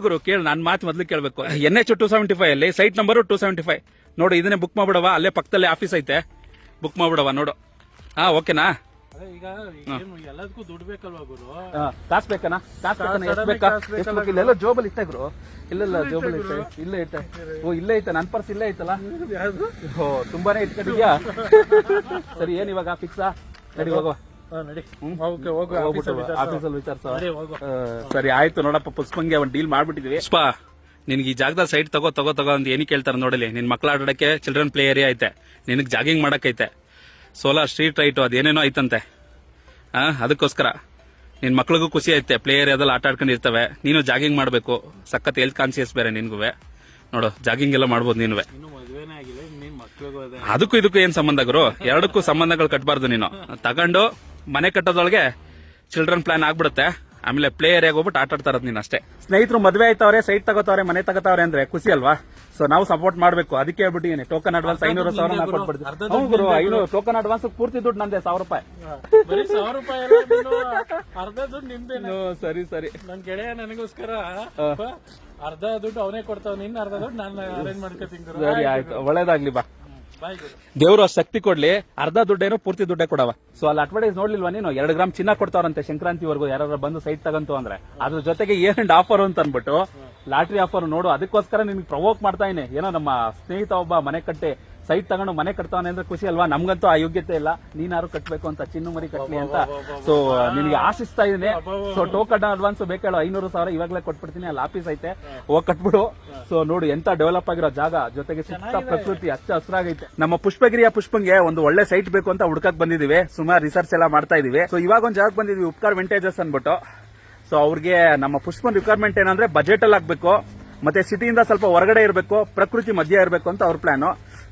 ಗುರು ಕೇಳು, ನನ್ನ ಮಾತು ಮೊದಲು ಕೇಳಬೇಕು. NH 275 ಅಲ್ಲಿ ಸೈಟ್ ನಂಬರ್ 275 ನೋಡು. ಇದನ್ನೇ ಬುಕ್ ಮಾಡ್ಬಿಡವ, ಅಲ್ಲೇ ಪಕ್ಕದಲ್ಲೇ ಆಫೀಸ್ ಐತೆ, ಬುಕ್ ಮಾಡ್ಬಿಡವ ನೋಡು. ಹಾ ಓಕೆನಾ? ಈಗ ಎಲ್ಲದಕ್ಕೂ ದುಡ್ಡು ಬೇಕಲ್ವಾ ಗುರು? ಕಾಸು ಬೇಕನಾ? ಎಷ್ಟು ಬೇಕಾ? ಇಲ್ಲೆಲ್ಲ ಜೋಬಲ್ ಇಟ್ಟೆ ಗುರು, ಇಲ್ಲೆಲ್ಲ ಜೋಬಲ್ ಇಟ್ಟೆ, ಇಲ್ಲೇ ಇಟ್ಟೆ. ಓ ಇಲ್ಲೇ ಐತೆ, ನನ್ನ ಪರ್ಸ್ ಇಲ್ಲೇ ಐತಲ್ಲ. ಓ ತುಂಬಾನೇ ಇಟ್ಕೊಂಡಿದ್ಯಾ? ಸರಿ, ಏನ್ ಇವಾಗ ಫಿಕ್ಸಾ? ನಡಿ ಹೋಗುವ. ಆಫೀಸಲ್ಲಿ ವಿಚಾರಿಸ. ಸರಿ ಆಯ್ತು ನೋಡಪ್ಪ, ಪುಷ್ಪಂಗೆ ಒಂದು ಡೀಲ್ ಮಾಡ್ಬಿಟ್ಟಿದ್ವಿ. ಪುಷ್ಪ, ನಿನ್ಗೆ ಈ ಜಾಗದಲ್ಲಿ ಸೈಟ್ ತಗೋ ಅಂತ ಏನಕ್ಕೆ ಕೇಳ್ತಾರೆ ನೋಡಲಿ. ನಿನ್ ಮಕ್ಳ ಆಟಾಡಕ್ಕೆ ಚಿಲ್ಡ್ರನ್ ಪ್ಲೇ ಏರಿಯಾ ಐತೆ, ನಿನಗೆ ಜಾಗಿಂಗ್ ಮಾಡಕ್ ಐತೆ, ಸೋಲಾರ್ ಸ್ಟ್ರೀಟ್ ರೈಟು ಅದೇನೇನೋ ಐತಂತೆ. ಅದಕ್ಕೋಸ್ಕರ ನಿನ್ ಮಕ್ಳಿಗೂ ಖುಷಿ ಐತೆ, ಪ್ಲೇ ಏರಿಯಾದಲ್ಲಿ ಆಟ ಆಡ್ಕೊಂಡಿರ್ತವೆ. ನೀನು ಜಾಗಿಂಗ್ ಮಾಡಬೇಕು, ಸಖತ್ ಹೆಲ್ತ್ ಕಾನ್ಸಿಯಸ್ ಬೇರೆ ನಿನ್ಗೂ ನೋಡು. ಜಾಗಿಂಗ್ ಎಲ್ಲ ಮಾಡ್ಬೋದು ನೀನು. ಅದಕ್ಕೂ ಇದಕ್ಕೂ ಏನ್ ಸಂಬಂಧ ಗುರು? ಎರಡಕ್ಕೂ ಸಂಬಂಧಗಳು ಕಟ್ಟಬಾರ್ದು. ನೀನು ತಗೊಂಡು ಮನೆ ಕಟ್ಟೋದೊಳಗೆ ಚಿಲ್ಡ್ರನ್ ಪ್ಲಾನ್ ಆಗ್ಬಿಡುತ್ತೆ, ಆಮೇಲೆ ಪ್ಲೇ ಏರಿಯಾಗ ಹೋಗ್ಬಿಟ್ಟು ಆಟ ಆಡ್ತಾ ಇರೋದು ನೀನ್ ಅಷ್ಟೇ. ಸ್ನೇಹಿತರು ಮದ್ವೆ ಆಯ್ತವ್ರೆ, ಸೈಟ್ ತಗೋತಾವ್ರೆ, ಮನೆ ತಗೋತಾವ್ರೆ ಅಂದ್ರೆ ಖುಷಿ ಅಲ್ವಾ? ಸೊ ನಾವು ಸಪೋರ್ಟ್ ಮಾಡ್ಬೇಕು. ಅದಕ್ಕೆ ಹೇಳ್ಬಿಟ್ಟಿದ್ದೀನಿ, ಟೋಕನ್ ಅಡ್ವಾನ್ಸ್ 500,000 ಹಾಕೊಟ್ಬಿಡ್ತೀನಿ. ಗುರು 500 ಟೋಕನ್ ಅಡ್ವಾನ್ಸ್, ಪೂರ್ತಿ ದುಡ್ಡು ನಂದೆ, 1,000 ರೂಪಾಯಿ. ಅರ್ಧ ದುಡ್ಡು ನಿಮ್ದೇನು? ಸರಿ ಸರಿ. ನನ್ ಗೆಳೆಯ ನನಗೋಸ್ಕರ ಅರ್ಧ ದುಡ್ಡು ಅವನೇ ಕೊಡ್ತಾವ, ನಿನ್ನ ಅರ್ಧ ದುಡ್ಡು ನಾನು ಅರೇಂಜ್ ಮಾಡ್ಕೊತೀನಿ. ಸರಿ ಆಯ್ತು, ಒಳ್ಳೇದಾಗ್ಲಿ ಬಾ. ದೇವ್ರು ಅಷ್ಟು ಶಕ್ತಿ ಕೊಡ್ಲಿ. ಅರ್ಧ ದುಡ್ಡೇನೋ ಪೂರ್ತಿ ದುಡ್ಡೇ ಕೊಡವ. ಸೊ ಅಲ್ಲಿ ಅಡ್ವರ್ಟೈಸ್ ನೋಡ್ಲಿಲ್ವಾ ನೀನು? 2 ಗ್ರಾಮ್ ಚಿನ್ನ ಕೊಡ್ತಾರಂತೆ ಸಂಕ್ರಾಂತಿವರೆಗೂ, ಯಾರು ಬಂದು ಸೈಟ್ ತಗಂತು ಅಂದ್ರೆ. ಅದ್ರ ಜೊತೆಗೆ ಏನ್ ಆಫರ್ ಅಂತ ಅನ್ಬಿಟ್ಟು ಲಾಟ್ರಿ ಆಫರ್ ನೋಡು. ಅದಕ್ಕೋಸ್ಕರ ನಿನ್ಗೆ ಪ್ರವೋಕ್ ಮಾಡ್ತಾ ಇದೀನಿ. ಏನೋ ನಮ್ಮ ಸ್ನೇಹಿತ ಒಬ್ಬ ಮನೆ ಕಟ್ಟಿ ಸೈಟ್ ತಗೊಂಡು ಮನೆ ಕಟ್ತಾವನೆ ಅಂದ್ರೆ ಖುಷಿ ಅಲ್ವಾ? ನಮ್ಗಂತೂ ಆ ಯೋಗ್ಯತೆ ಇಲ್ಲ, ನೀನಾರು ಕಟ್ಬೇಕು ಅಂತ, ಚಿನ್ನು ಮರಿ ಕಟ್ಲಿ ಅಂತ. ಸೊ ನಿನ್ಗೆ ಆಶಿಸ್ತಾ ಇದೀನಿ. ಸೊ ಟೋಕನ್ ಅಡ್ವಾನ್ಸ್ ಬೇಕೇಳೋ 500,000 ಇವಾಗಲೇ ಕೊಟ್ಬಿಡ್ತೀನಿ. ಅಲ್ಲಿ ಆಫೀಸ್ ಐತೆ, ಹೋಗಿ ಕಟ್ಬಿಡು. ಸೊ ನೋಡು ಎಂತ ಡೆವಲಪ್ ಆಗಿರೋ ಜಾಗ, ಜೊತೆಗೆ ಸುತ್ತ ಪ್ರಕೃತಿ ಹಚ್ಚ ಹಸಿರಾಗೈತೆ. ನಮ್ಮ ಪುಷ್ಪಗಿರಿಯ ಪುಷ್ಪಂಗೆ ಒಂದು ಒಳ್ಳೆ ಸೈಟ್ ಬೇಕು ಅಂತ ಹುಡ್ಕಕ್ ಬಂದಿದೀವಿ. ಸುಮಾರು ರಿಸರ್ಚ್ ಎಲ್ಲ ಮಾಡ್ತಾ ಇದೀವಿ. ಸೊ ಇವಾಗ ಒಂದ್ ಜಾಗಕ್ಕೆ ಬಂದಿದ್ವಿ, ಉಪ್ಕಾರ್ ವೆಂಟೇಜಸ್ ಅನ್ಬಿಟ್ಟು. ಸೊ ಅವ್ರಿಗೆ ನಮ್ಮ ಪುಷ್ಪನ್ ರಿಕ್ವೈರ್ಮೆಂಟ್ ಏನಂದ್ರೆ ಬಜೆಟ್ ಅಲ್ಲಿ ಆಗ್ಬೇಕು, ಮತ್ತೆ ಸಿಟಿಯಿಂದ ಸ್ವಲ್ಪ ಹೊರಗಡೆ ಇರಬೇಕು, ಪ್ರಕೃತಿ ಮಧ್ಯ ಇರಬೇಕು ಅಂತ ಅವ್ರ ಪ್ಲಾನ್.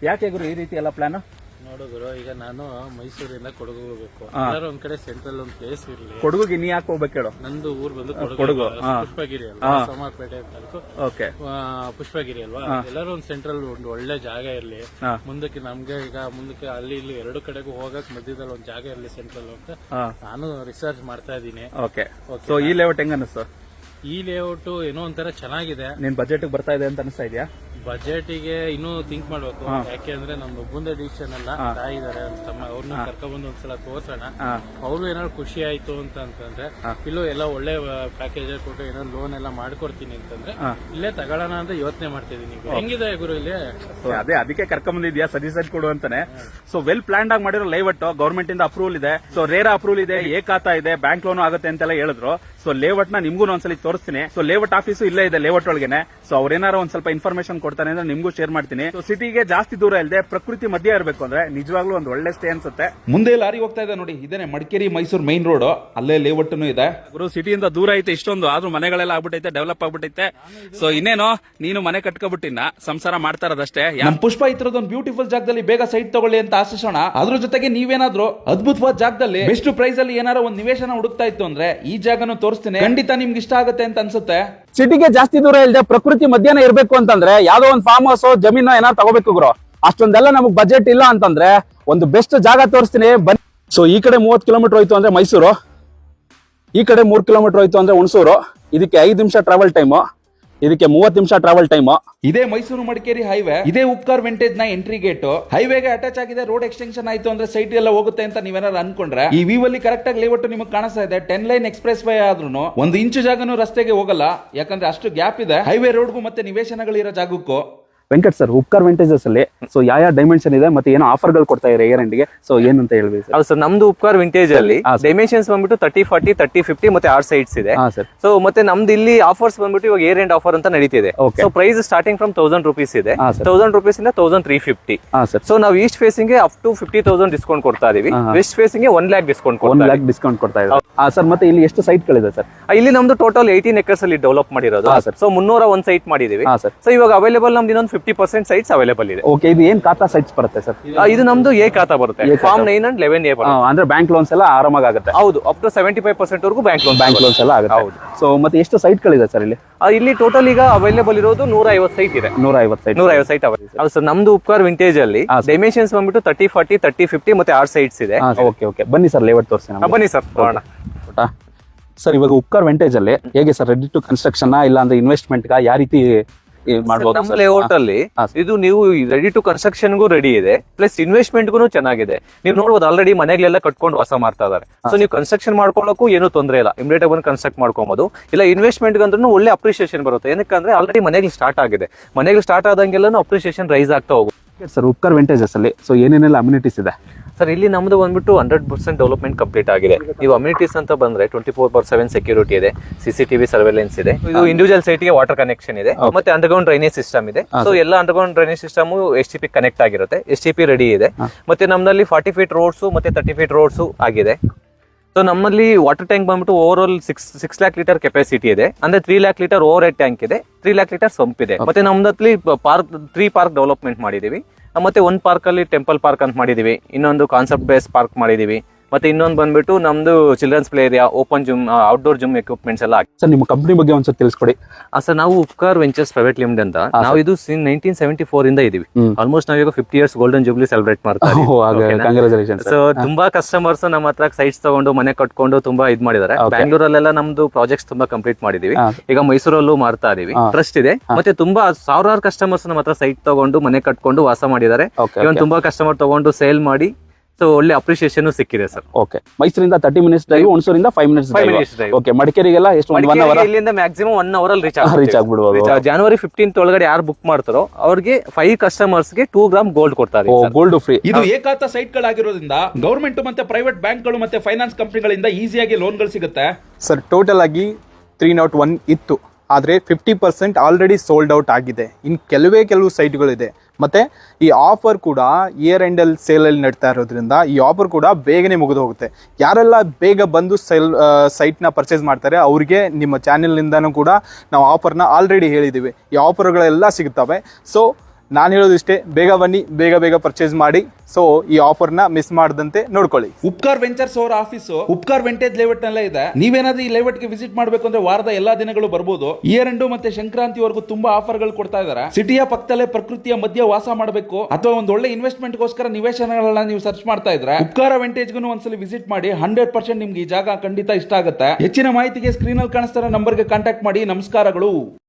ಯಾಕೆ ಗುರು ಈ ರೀತಿ ಎಲ್ಲ ಪ್ಲಾನ್? ನೋಡು ಗುರು, ಈಗ ನಾನು ಮೈಸೂರಿಂದ ಕೊಡಗು ಹೋಗ್ಬೇಕು, ಎಲ್ಲರೂ ಒಂದ್ ಕಡೆ ಸೆಂಟ್ರಲ್ ಒಂದ್ ಪ್ಲೇಸ್ ಇರ್ಲಿ. ಕೊಡಗುಗೆ ನೀ ಯಾಕೆ ಹೋಗ್ಬೇಕು ಹೇಳು? ನಂದು ಊರ್ ಬಂದು ಕೊಡಗು, ಪುಷ್ಪಗಿರಿ ಅಲ್ವಾ, ಸೋಮವಾರಪೇಟೆ ತಾಲೂಕು. ಓಕೆ, ಪುಷ್ಪಗಿರಿ ಅಲ್ವಾ. ಎಲ್ಲರೂ ಒಂದ್ ಸೆಂಟ್ರಲ್ ಒಂದು ಒಳ್ಳೆ ಜಾಗ ಇರ್ಲಿ. ಮುಂದಕ್ಕೆ ನಮ್ಗೆ ಈಗ ಮುಂದಕ್ಕೆ ಅಲ್ಲಿ ಇಲ್ಲಿ 2 ಕಡೆಗೂ ಹೋಗಕ್ ಮಧ್ಯದಲ್ಲಿ ಒಂದ್ ಜಾಗ ಇರ್ಲಿ ಸೆಂಟ್ರಲ್ ಅಂತ ನಾನು ರಿಸರ್ಚ್ ಮಾಡ್ತಾ ಇದ್ದೀನಿ. ಓಕೆ, ಸೊ ಈ ಲೇಔಟ್ ಹೆಂಗ ಅನಿಸ್ತು? ಈ ಲೇಔಟ್ ಏನೋ ಒಂಥರ ಚೆನ್ನಾಗಿದೆ. ನಿನ್ ಬಜೆಟ್ ಬರ್ತಾ ಇದೆ ಅಂತ ಅನಿಸ್ತಾ ಇದೆಯಾ? ಬಜೆಟ್ಗೆ ಇನ್ನೂ ಥಿಂಕ್ ಮಾಡ್ಬೇಕು. ಯಾಕೆಂದ್ರೆ ನಮ್ ಒಬ್ಬಂದೇ ಡಿಸಿಷನ್ ಅಲ್ಲ, ತಾಯಿ ಇದಾರೆ ತಮ್ಮ, ಅವ್ರನ್ನ ಕರ್ಕೊಂಡ್ಬಂದು ಒಂದ್ಸಲ ತೋರ್ಸೋಣ. ಅವ್ರು ಏನಾದ್ರು ಖುಷಿ ಆಯ್ತು ಅಂತಂದ್ರೆ ಇಲ್ಲೂ ಎಲ್ಲ ಒಳ್ಳೆ ಪ್ಯಾಕೇಜ್ ಕೊಟ್ಟು ಏನೋ ಲೋನ್ ಎಲ್ಲ ಮಾಡ್ಕೊಡ್ತೀನಿ ಅಂತಂದ್ರೆ ಇಲ್ಲೇ ತಗೊಳ್ಳೋಣ ಅಂತ ಯೋಚನೆ ಮಾಡ್ತಿದೀನಿ. ಹೆಂಗಿದೆ ಗುರು ಇಲ್ಲಿ? ಅದೇ ಅದಕ್ಕೆ ಕರ್ಕೊಂಡ್ಬಂದಿದ್ಯಾ, ಸಜೆಷನ್ ಕೊಡು ಅಂತಾನೆ. ಸೊ ವೆಲ್ ಪ್ಲಾನ್ಡ್ ಆಗಿ ಮಾಡಿರೋ ಲೇಔಟ್, ಗವರ್ಮೆಂಟ್ ಇಂದ ಅಪ್ರೂವಲ್ ಇದೆ. ಸೊ ರೇರಾ ಅಪ್ರೂವಲ್ ಇದೆ, ಖಾತಾ ಇದೆ, ಬ್ಯಾಂಕ್ ಲೋನ್ ಆಗುತ್ತೆ ಅಂತೆಲ್ಲ ಹೇಳಿದ್ರು. ಸೊ ಲೇಔಟ್ ನ ನಿಮ್ಗೂ ಒಂದ್ಸಲಿ ತೋರಿಸ್ತೀನಿ. ಸೊ ಲೇಔಟ್ ಆಫೀಸು ಇಲ್ಲೇ ಇದೆ ಲೇಔಟ್ ಒಳಗೇನೆ. ಸೊ ಅವ್ರೇನಾರು ಒಂದ್ ಸ್ವಲ್ಪ ಇನ್ಫಾರ್ಮೇಶನ್ ಕೊಡ್ತಾನೆ ಅಂದ್ರೆ ನಿಮ್ಗೂ ಶೇರ್ ಮಾಡ್ತೀನಿ. ಸೊ ಸಿಟಿಗೆ ಜಾಸ್ತಿ ದೂರ ಇಲ್ಲದೆ ಪ್ರಕೃತಿ ಮಧ್ಯ ಇರಬೇಕು ಅಂದ್ರೆ ನಿಜವಾಗ್ಲೂ ಒಂದು ಒಳ್ಳೆ ಸ್ಟೇ ಅನ್ಸುತ್ತೆ. ಮುಂದೆ ಲಾರಿ ಹೋಗ್ತಾ ಇದೆ ನೋಡಿ, ಇದೇನೆ ಮಡಿಕೇರಿ ಮೈಸೂರು ಮೈನ್ ರೋಡ್, ಅಲ್ಲೇ ಲೇಔಟ್ ಇದೆ. ಗುರು ಸಿಟಿಯಿಂದ ದೂರ ಐತೆ ಇಷ್ಟೊಂದು, ಆದ್ರೂ ಮನೆಗಳೆಲ್ಲ ಆಗ್ಬಿಟ್ಟೈತೆ, ಡೆವಲಪ್ ಆಗ್ಬಿಟ್ಟೈತೆ. ಸೊ ಇನ್ನೇನೋ ನೀನು ಮನೆ ಕಟ್ಕೊಬಿಟ್ಟಿನ ಸಂಸಾರ ಮಾಡ್ತಾ ಇರೋದಷ್ಟೇ. ನಮ್ ಪುಷ್ಪ ಇತರದೊಂದು ಬ್ಯೂಟಿಫುಲ್ ಜಾಗದಲ್ಲಿ ಬೇಗ ಸೈಟ್ ತಗೊಳ್ಳಿ ಅಂತ ಆಶಿಸೋಣ. ಅದ್ರ ಜೊತೆಗೆ ನೀವೇನಾದ್ರೂ ಅದ್ಭುತವಾದ ಜಾಗದಲ್ಲಿ ಬೆಸ್ಟ್ ಪ್ರೈಸ್ ಅಲ್ಲಿ ಏನಾರು ಒಂದು ನಿವೇಶನ ಹುಡುಕ್ತಾ ಇತ್ತು ಅಂದ್ರೆ ಈ ಜಾಗನು ತೋರಿಸ್ತೀನಿ, ಖಂಡಿತ ನಿಮ್ಗೆ ಇಷ್ಟ ಆಗುತ್ತೆ ಅಂತ ಅನ್ಸುತ್ತೆ. ಸಿಟಿಗೆ ಜಾಸ್ತಿ ದೂರ ಇಲ್ಲದೆ ಪ್ರಕೃತಿ ಮಧ್ಯಾಹ್ನ ಇರಬೇಕು ಅಂತಂದ್ರೆ ಯಾವ್ದೋ ಒಂದು ಫಾರ್ಮ್ ಹೌಸ್ ಜಮೀನು ಏನಾರು ತಗೋಬೇಕು ಗುರು. ಅಷ್ಟೊಂದೆಲ್ಲ ನಮಗ್ ಬಜೆಟ್ ಇಲ್ಲ ಅಂತಂದ್ರೆ ಒಂದು ಬೆಸ್ಟ್ ಜಾಗ ತೋರಿಸ್ತೀನಿ ಬನ್ನಿ. ಸೊ ಈ ಕಡೆ 30 ಕಿಲೋಮೀಟರ್ ಹೋಯ್ತು ಅಂದ್ರೆ ಮೈಸೂರು, ಈ ಕಡೆ 3 ಕಿಲೋಮೀಟರ್ ಹೋಯ್ತು ಅಂದ್ರೆ ಹುಣಸೂರು. ಇದಕ್ಕೆ 5 ನಿಮಿಷ ಟ್ರಾವೆಲ್ ಟೈಮ್, ಇದಕ್ಕೆ 30 ನಿಮಿಷ ಟ್ರಾವೆಲ್ ಟೈಮ್. ಇದೇ ಮೈಸೂರು ಮಡಿಕೇರಿ ಹೈವೇ, ಇದೇ ಉಪ್ಕಾರ್ ವೆಂಟೇಜ್ ನ ಎಂಟ್ರಿ ಗೇಟ್. ಹೈವೇಗೆ ಅಟ್ಯಾಚ್ ಆಗಿದೆ, ರೋಡ್ ಎಕ್ಸ್ಟೆನ್ಷನ್ ಆಯ್ತು ಅಂದ್ರೆ ಸೈಟ್ ಎಲ್ಲ ಹೋಗುತ್ತೆ ಅಂತ ನೀವೇನಾರು ಅನ್ಕೊಂಡ್ರೆ ಈ ವ್ಯೂ ಅಲ್ಲಿ ಕರೆಕ್ಟ್ ಆಗಿ ಲೇಔಟ್ ನಿಮಗೆ ಕಾಣಿಸ್ತಾ ಇದೆ. 10 ಲೈನ್ ಎಕ್ಸ್ಪ್ರೆಸ್ ವೇ ಆದ್ರೂ 1 ಇಂಚು ಜಾಗನೂ ರಸ್ತೆಗೆ ಹೋಗಲ್ಲ, ಯಾಕಂದ್ರೆ ಅಷ್ಟು ಗ್ಯಾಪ್ ಇದೆ ಹೈವೇ ರೋಡ್ಗೂ ಮತ್ತೆ ನಿವೇಶನಗಳಿರೋ ಜಾಗಕ್ಕೂ. ವೆಂಕಟ್ ಸರ್, ಉಪ್ಕಾರ್ ವೆಂಟೇಜಸ್ ಅಲ್ಲಿ ಸೊ ಯಾವ ಡೈಮೆನ್ಷನ್ ಇದೆ ಮತ್ತೆ ಏನೋ ಆಫರ್ ಗಳು ಕೊಡ್ತಾ ಇದ್ದಾರೆ ಇಯರ್ ಎಂಡ್ಗೆ, ಸೊ ಏನಂತ ಹೇಳ್ಬೇಕು? ಹೌದು ಸರ್, ನಮ್ದು ಉಪ್ಕಾರ್ ವಿಂಟೇಜ್ ಅಲ್ಲಿ ಡೈಮೆನ್ಷನ್ಸ್ ಬಂದ್ಬಿಟ್ಟು 30, 40, 30, 50 ಮತ್ತೆ 6 ಸೈಟ್ಸ್ ಇದೆ. ಸೊ ಮತ್ತೆ ನಮ್ದು ಇಲ್ಲಿ ಆಫರ್ಸ್ ಬಂದ್ಬಿಟ್ಟು ಇವಾಗ ಇಯರ್ ಎಂಡ್ ಆಫರ್ ಅಂತ ನಡೀತಿದೆ. So price starting from 1000 rupees ಇದೆ, 1000 ರೂಪೀಸ್ ಇಂದ 1350. ಸೊ ನಾವು ಈಸ್ಟ್ ಫೇಸಿಂಗ್ ಗೆ ಅಪ್ ಟು 50,000 ಡಿಸ್ಕೌಂಟ್ ಕೊಡ್ತಾ ಇದೀವಿ, ವೆಸ್ಟ್ ಫೇಸಿಂಗ್ ಗೆ 1 lakh ಡಿಸ್ಕೌಂಟ್ ಕೊಡ್ತಾ ಇದ್ದೀವಿ. ಸರ್ ಮತ್ತೆ ಇಲ್ಲಿ ಎಷ್ಟು ಸೈಟ್ ಗಳಿದೆ ಸರ್? ಇಲ್ಲಿ ನಮ್ದು ಟೋಟಲ್ 18 ಎಕರ್ಸ್ ಅಲ್ಲಿ ಡೆವಲಪ್ ಮಾಡಿರೋದು. ಸೊ 301 ಸೈಟ್ ಮಾಡಿದೀವಿ. ಸೊ ಇವಾಗ ಅವೈಲೇಬಲ್ ನಮ್ದು ಇನ್ನೊಂದು 50% ಸೈಟ್ಸ್ ಅವೈಲೇಬಲ್ ಇದೆ. ಓಕೆ, ಇದು ಏನ್ ಖಾತಾ ಸೈಟ್ಸ್ ಬರುತ್ತೆ ಸರ್? ಇದು ನಮ್ದು ಖಾತಾ ಬರುತ್ತೆ, ಫಾರ್ಮ್ 9 and 11A ಬರುತ್ತೆ. ಅಂದ್ರೆ ಬ್ಯಾಂಕ್ ಲೋನ್ಸ್ ಎಲ್ಲ ಆರಾಮಾಗಿ ಆಗುತ್ತೆ? ಹೌದು, ಅಪ್ ಟು 75% ವರೆಗೂ ಬ್ಯಾಂಕ್ ಲೋನ್ಸ್ ಎಲ್ಲ ಆಗುತ್ತೆ. ಹೌದು. ಸೊ ಮತ್ತೆ ಎಷ್ಟು ಸೈಟ್ ಗಳಿದೆ ಸರ್ ಇಲ್ಲಿ? ಇಲ್ಲಿ ಟೋಟಲ್ ಈಗ ಅವೈಲೇಬಲ್ ಇರೋದು 150 ಸೈಟ್ ಇದೆ. 150 ಸೈಟ್ ಅವೈಲೇಬಲ್. ಹೌದು ಸರ್, ನಮ್ದು ಉಪ್ಕಾರ್ ವಿಂಟೇಜ್ ಅಲ್ಲಿ ಡೈಮೆನ್ಷನ್ಸ್ ಬಂದ್ಬಿಟ್ಟು 30, 40, 30, 50 ಮತ್ತೆ 6 ಸೈಟ್ಸ್ ಇದೆ. ಓಕೆ ಓಕೆ, ಬನ್ನಿ ಸರ್ ಲೇಔಟ್ ತೋರಿಸಿ. ಬನ್ನಿ ಸರ್ ನೋಡೋಣ. ಸರ್ ಇವಾಗ ಉಪ್ಕಾರ್ ವೆಂಟೇಜ್ ಅಲ್ಲಿ ಹೇಗೆ ಸರ್ ರೆಡಿ ಟು ಕನ್ಸ್ಟ್ರಕ್ಷನ್ ಇಲ್ಲ ಅಂದ್ರೆ ಇನ್ವೆಸ್ಟ್ಮೆಂಟ್ ಯಾವ ರೀತಿ ಮಾಡ್ಬೋದು ನಮ್ಮ ಲೇಔಟ್ ಅಲ್ಲಿ ಇದು ನೀವು ರೆಡಿ ಟು ಕನ್ಸ್ಟ್ರಕ್ಷನ್ ಗೂ ರೆಡಿ ಇದೆ, ಪ್ಲಸ್ ಇನ್ವೆಸ್ಟ್ಮೆಂಟ್ ಗೂ ಚೆನ್ನಾಗಿದೆ. ನೀವು ನೋಡ್ಬೋದು ಆಲ್ರೆಡಿ ಮನೆಗಳೆಲ್ಲ ಕಟ್ಕೊಂಡು ವಾಸ ಮಾಡ್ತಾ ಇದಾರೆ. ಸೊ ನೀವು ಕನ್ಸ್ಟ್ರಕ್ಷನ್ ಮಾಡ್ಕೊಳ್ಳೋಕು ಏನು ತೊಂದರೆ ಇಲ್ಲ, ಇಮಿಡಿಯೇಟ್ ಆಗಿ ಬಂದು ಕನ್ಸ್ಟ್ರಕ್ಟ್ ಮಾಡ್ಕೊಬಹುದು. ಇಲ್ಲ ಇನ್ವೆಸ್ಟ್ಮೆಂಟ್ ಗಂದ್ರೂ ಒಳ್ಳೆ ಅಪ್ರಿಸಿಯೇಷನ್ ಬರುತ್ತೆ. ಏನಕ್ಕಂದ್ರೆ ಆಲ್ರೆಡಿ ಮನೆಗಳು ಸ್ಟಾರ್ಟ್ ಆಗಿದೆ, ಮನೆಗಳು ಸ್ಟಾರ್ಟ್ ಆದಂಗೆಲ್ಲ ಅಪ್ರಿಸಿಯೇಷನ್ ರೈಸ್ ಆಗ್ತಾ ಹೋಗುತ್ತೆ. ಸರ್ ಉಪ್ಕಾರ್ ವೆಂಟೇಜಸ್ ಅಲ್ಲಿ ಸೊ ಏನೇನೆಲ್ಲ ಅಮ್ಯುನಿಟೀಸ್ ಇದೆ ಸರ್ ಇಲ್ಲಿ ನಮ್ದು ಬಂದ್ಬಿಟ್ಟು 100% ಡೆವಲಪ್ಮೆಂಟ್ ಕಂಪ್ಲೀಟ್ ಆಗಿದೆ. ನೀವು ಅಮ್ಯುನಿಟೀಸ್ ಅಂತ ಬಂದ್ರೆ 24/7 ಸೆಕ್ಯೂರಿಟಿ ಇದೆ, CCTV ಸರ್ವೆಲೆನ್ಸ್ ಇದೆ, ಇದು ಇಂಡಿವಿಜುವಲ್ ಸೈಟ್ ಗೆ ವಾಟರ್ ಕನೆಕ್ಷನ್ ಇದೆ, ಮತ್ತೆ ಅಂಡರ್ಗ್ರೌಂಡ್ ಡ್ರೈನೇಜ್ ಸಿಸ್ಟಮ್ ಇದೆ. ಸೊ ಎಲ್ಲ underground drainage system STP connect ಆಗಿರುತ್ತೆ, STP ರೆಡಿ ಇದೆ. ಮತ್ತೆ ನಮ್ಮಲ್ಲಿ 40 ಫೀಟ್ ರೋಡ್ಸ್ ಮತ್ತೆ 30 ಫೀಟ್ ರೋಡ್ಸ್ ಆಗಿದೆ. ಸೊ ನಮ್ಮಲ್ಲಿ ವಾಟರ್ ಟ್ಯಾಂಕ್ ಬಂದ್ಬಿಟ್ಟು over all 6 lakh litre capacity ಇದೆ. ಅಂದ್ರೆ 3 lakh litre over head tank ಇದೆ, 3 lakh ಲೀಟರ್ ಸಂಪ್ ಇದೆ. ಮತ್ತೆ ನಮ್ದಲ್ಲಿ ಪಾರ್ಕ್ 3 ಪಾರ್ಕ್ ಡೆವಲಪ್ಮೆಂಟ್ ಮಾಡಿದೀವಿ. ಮತ್ತೆ ಒಂದು ಪಾರ್ಕ್ ಅಲ್ಲಿ ಟೆಂಪಲ್ ಪಾರ್ಕ್ ಅಂತ ಮಾಡಿದೀವಿ, ಇನ್ನೊಂದು ಕಾನ್ಸೆಪ್ಟ್ ಬೇಸ್ ಪಾರ್ಕ್ ಮಾಡಿದೀವಿ, ಮತ್ತೆ ಇನ್ನೊಂದು ಬಂದ್ಬಿಟ್ಟು ನಮ್ದು children's play area, open gym, outdoor gym equipments ಎಲ್ಲ. ಸರ್ ನಿಮ್ಮ ಕಂಪನಿ ಬಗ್ಗೆ ಒಂದ್ಸಲ ತಿಳಿಸ್ಕೊಡಿ. ಸರ್ ನಾವು ಉಪ್ಕಾರ್ ವೆಂಚರ್ಸ್ ಪ್ರೈವೇಟ್ ಲಿಮಿಟೆಡ್ ಅಂತ ನಾವು ಇದು 1974 ಇಂದ ಇದೀವಿ. ಆಲ್ಮೋಸ್ಟ್ ನಾವೀಗ 50 years ಗೋಲ್ಡನ್ ಜೂಬ್ಲಿ ಸೆಲೆಬ್ರೇಟ್ ಮಾಡ್ತಾ ಕಂಗ್ರಾಚುಲೇಷನ್. ಸೊ ತುಂಬಾ ಕಸ್ಟಮರ್ಸ್ ನಮ್ಮ ಹತ್ರ ಸೈಟ್ಸ್ ತಗೊಂಡು ಮನೆ ಕಟ್ಕೊಂಡು ತುಂಬಾ ಇದ್ ಮಾಡಿದ್ದಾರೆ. ಬ್ಯಾಂಗ್ಳೂರಲ್ಲೆಲ್ಲ ನಮ್ದು ಪ್ರಾಜೆಕ್ಟ್ಸ್ ತುಂಬಾ ಕಂಪ್ಲೀಟ್ ಮಾಡಿದೀವಿ. ಈಗ ಮೈಸೂರಲ್ಲೂ ಮಾಡ್ತಾ ಇದೀವಿ, ಟ್ರಸ್ಟ್ ಇದೆ. ಮತ್ತೆ ತುಂಬಾ ಸಾವಿರಾರು ಕಸ್ಟಮರ್ಸ್ ನಮ್ಮ ಹತ್ರ ಸೈಟ್ ತಗೊಂಡು ಮನೆ ಕಟ್ಕೊಂಡು ವಾಸ ಮಾಡಿದ್ದಾರೆ. ಇವನ್ ತುಂಬಾ ಕಸ್ಟಮರ್ ತಗೊಂಡು ಸೇಲ್ ಮಾಡಿ ಸೊ ಒಳ್ಳೆ ಅಪ್ರಿಸಿಯೇಷನ್ ಸಿಕ್ಕಿದೆ ಸರ್. ಓಕೆ, ಮೈಸೂರಿಂದ 30 minutes ಡ್ರೈವ್, ಹುಣಸೂರಿಂದ 5 minutes ಡ್ರೈವ್. ಓಕೆ, ಮಡಿಕೇರಿಗೆಲ್ಲ ಎಷ್ಟು 1 hour? ಇಲ್ಲಿಂದ ಮ್ಯಾಕ್ಸಿಮಮ್ 1 hour ಅಲ್ಲಿ ರೀಚ್ ಆಗ್ಬಿಡ್ಬೋದು. January 15th ಒಳಗಡೆ ಯಾರು ಬುಕ್ ಮಾಡ್ತಾರೋ ಅವ್ರಿಗೆ 5 customers ಗೆ 2 grams ಗೋಲ್ಡ್ ಕೊಡ್ತಾರೆ. Gold free. ಇದು ಏಕಾತ ಸೈಟ್ ಗಳಾಗಿರೋದ್ರಿಂದ ಗವರ್ಮೆಂಟ್ ಮತ್ತೆ ಪ್ರೈವೇಟ್ ಬ್ಯಾಂಕ್ಗಳು ಮತ್ತೆ ಫೈನಾನ್ಸ್ ಕಂಪನಿಗಳಿಂದ ಈಸಿಯಾಗಿ ಲೋನ್ಗಳು ಸಿಗುತ್ತೆ. ಸರ್ ಟೋಟಲ್ ಆಗಿ 301 ಇತ್ತು, ಆದರೆ 50% ಆಲ್ರೆಡಿ ಸೋಲ್ಡ್ ಔಟ್ ಆಗಿದೆ. ಇನ್ನು ಕೆಲವು ಸೈಟ್ಗಳಿದೆ. ಮತ್ತು ಈ ಆಫರ್ ಕೂಡ ಇಯರ್ ಎಂಡಲ್ಲಿ ಸೇಲಲ್ಲಿ ನಡ್ತಾ ಇರೋದ್ರಿಂದ ಈ ಆಫರ್ ಕೂಡ ಬೇಗನೆ ಮುಗಿದು ಹೋಗುತ್ತೆ. ಯಾರೆಲ್ಲ ಬೇಗ ಬಂದು ಸೈಟ್ನ ಪರ್ಚೇಸ್ ಮಾಡ್ತಾರೆ ಅವ್ರಿಗೆ ನಿಮ್ಮ ಚಾನೆಲ್ನಿಂದನೂ ಕೂಡ ನಾವು ಆಫರ್ನ ಆಲ್ರೆಡಿ ಹೇಳಿದ್ದೀವಿ. ಈ ಆಫರ್ಗಳೆಲ್ಲ ಸಿಗುತ್ತವೆ. ಸೊ ನಾನು ಹೇಳೋದಿಷ್ಟೇ, ಬೇಗ ಬನ್ನಿ, ಬೇಗ ಪರ್ಚೇಸ್ ಮಾಡಿ. ಸೊ ಈ ಆಫರ್ನ ಮಿಸ್ ಮಾಡದಂತೆ ನೋಡ್ಕೊಳ್ಳಿ. ಉಪ್ಕಾರ್ ವೆಂಚರ್ಸ್ ಅವರ ಆಫೀಸು ಉಪ್ಕಾರ್ ವೆಂಟೇಜ್ ಲೇಔಟ್ ನಲ್ಲೇ ಇದೆ. ನೀವೇನಾದ್ರೂ ಈ ಲೇಔಟ್ ಗೆ ವಿಸಿಟ್ ಮಾಡಬೇಕು ಅಂದ್ರೆ ವಾರದ ಎಲ್ಲಾ ದಿನಗಳು ಬರ್ಬೋದು. ಇಯರ್ ಎಂಡ್ ಮತ್ತೆ ಸಂಕ್ರಾಂತಿವರೆಗೂ ತುಂಬಾ ಆಫರ್ಗಳು ಕೊಡ್ತಾ ಇದ್ದಾರೆ. ಸಿಟಿಯ ಪಕ್ಕದಲ್ಲೇ ಪ್ರಕೃತಿಯ ಮಧ್ಯೆ ವಾಸ ಮಾಡಬೇಕು ಅಥವಾ ಒಂದು ಒಳ್ಳೆ ಇನ್ವೆಸ್ಟ್ಮೆಂಟ್ ಗೋಸ್ಕರ ನಿವೇಶನಗಳನ್ನ ನೀವು ಸರ್ಚ್ ಮಾಡ್ತಾ ಇದ್ರೆ ಉಪ್ಕಾರ ವೆಂಟೇಜ್ ಗೂ ಒಂದ್ಸಲ ವಿಸಿಟ್ ಮಾಡಿ. 100% ನಿಮ್ಗೆ ಈ ಜಾಗ ಖಂಡಿತ ಇಷ್ಟ ಆಗುತ್ತೆ. ಹೆಚ್ಚಿನ ಮಾಹಿತಿಗೆ ಸ್ಕ್ರೀನ್ ಅಲ್ಲಿ ಕಾಣಿಸ್ತಾರ ನಂಬರ್ಗೆ ಕಾಂಟ್ಯಾಕ್ಟ್ ಮಾಡಿ. ನಮಸ್ಕಾರಗಳು.